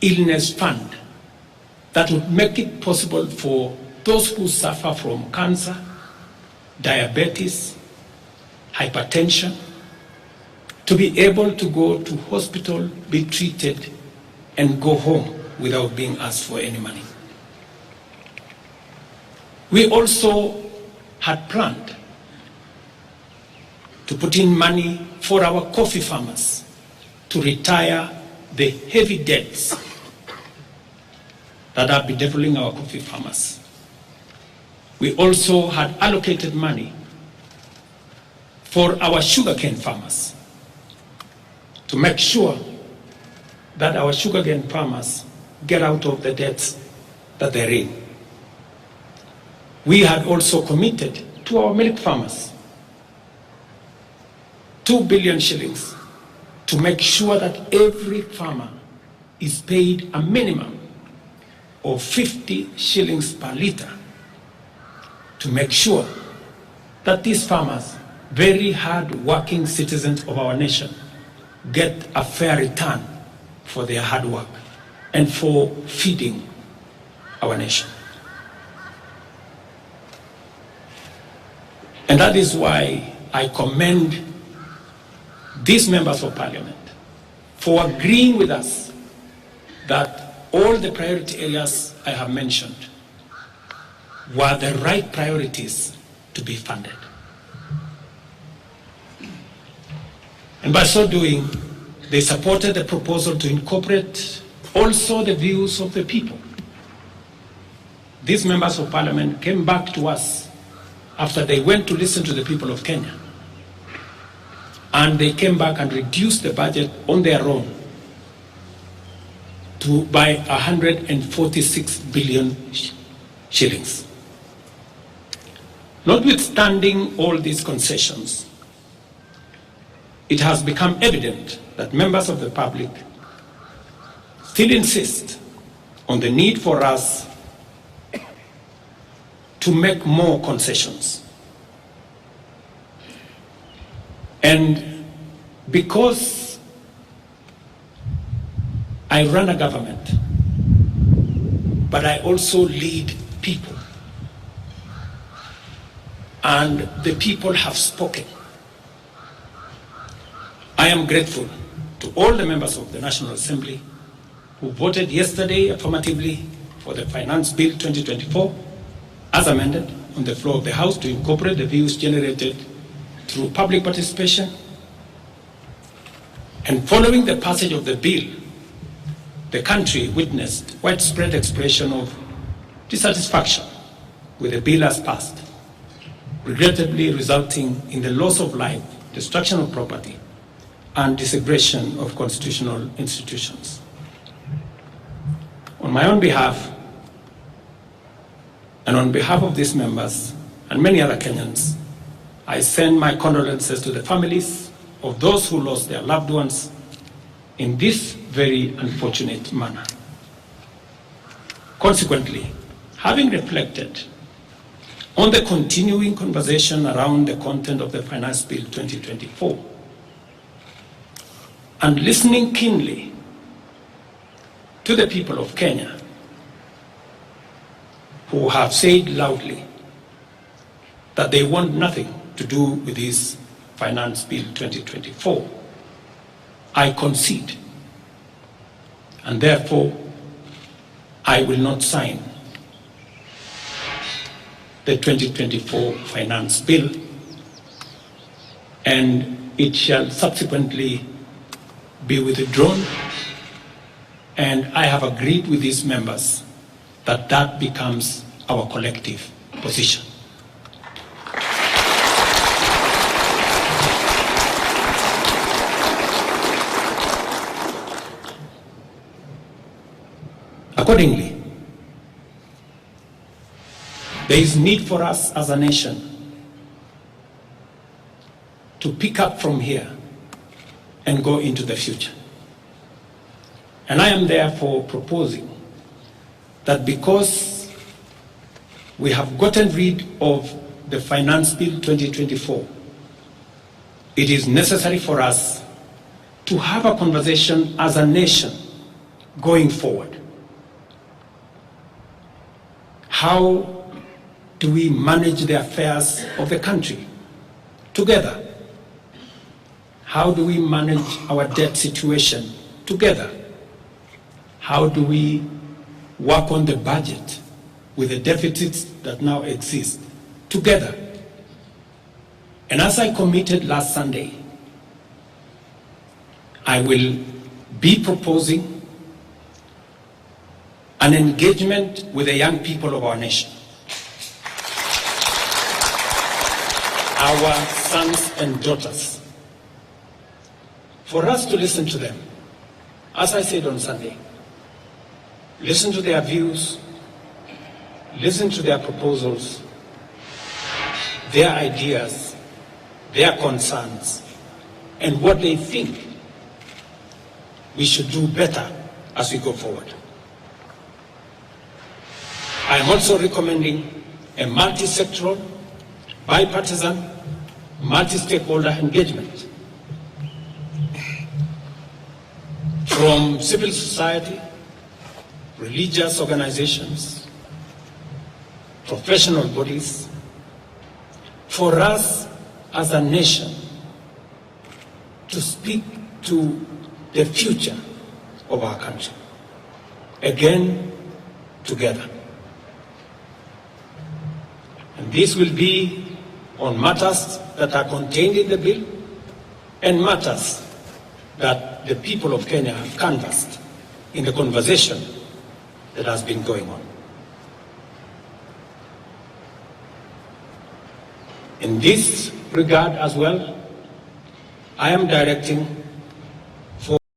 illness fund that would make it possible for those who suffer from cancer, diabetes, hypertension, to be able to go to hospital, be treated, and go home without being asked for any money. We also had planned to put in money for our coffee farmers to retire the heavy debts that have bedeviling our coffee farmers. We also had allocated money for our sugarcane farmers to make sure that our sugarcane farmers get out of the debts that they're in. We had also committed to our milk farmers 2 billion shillings to make sure that every farmer is paid a minimum of 50 shillings per litre to make sure that these farmers, very hard-working citizens of our nation, get a fair return for their hard work and for feeding our nation. And that is why I commend these members of parliament for agreeing with us that all the priority areas I have mentioned were the right priorities to be funded. And by so doing, they supported the proposal to incorporate also the views of the people. These members of parliament came back to us after they went to listen to the people of Kenya. And they came back and reduced the budget on their own by 146 billion shillings. Notwithstanding all these concessions, it has become evident that members of the public still insist on the need for us to make more concessions. And because I run a government, but I also lead people, and the people have spoken, I am grateful to all the members of the National Assembly who voted yesterday affirmatively for the Finance Bill 2024 as amended on the floor of the House to incorporate the views generated through public participation. And following the passage of the bill, the country witnessed widespread expression of dissatisfaction with the bill as passed, regrettably resulting in the loss of life, destruction of property, and disintegration of constitutional institutions. On my own behalf, and on behalf of these members and many other Kenyans, I send my condolences to the families of those who lost their loved ones in this very unfortunate manner. Consequently, having reflected on the continuing conversation around the content of the Finance Bill 2024, and listening keenly to the people of Kenya who have said loudly that they want nothing to do with this Finance Bill 2024, I concede, and therefore I will not sign the 2024 Finance Bill, and it shall subsequently be withdrawn, and I have agreed with these members that that becomes our collective position. Accordingly, there is need for us as a nation to pick up from here and go into the future. And I am therefore proposing that because we have gotten rid of the Finance Bill 2024, it is necessary for us to have a conversation as a nation going forward. How do we manage the affairs of the country together? How do we manage our debt situation together? How do we work on the budget with the deficits that now exist together? And as I committed last Sunday, I will be proposing an engagement with the young people of our nation, our sons and daughters, for us to listen to them. As I said on Sunday, listen to their views, listen to their proposals, their ideas, their concerns, and what they think we should do better as we go forward. I am also recommending a multi-sectoral, bipartisan, multi-stakeholder engagement from civil society, religious organizations, professional bodies, for us as a nation to speak to the future of our country, again, together. And this will be on matters that are contained in the bill and matters that the people of Kenya have canvassed in the conversation that has been going on. In this regard as well, I am directing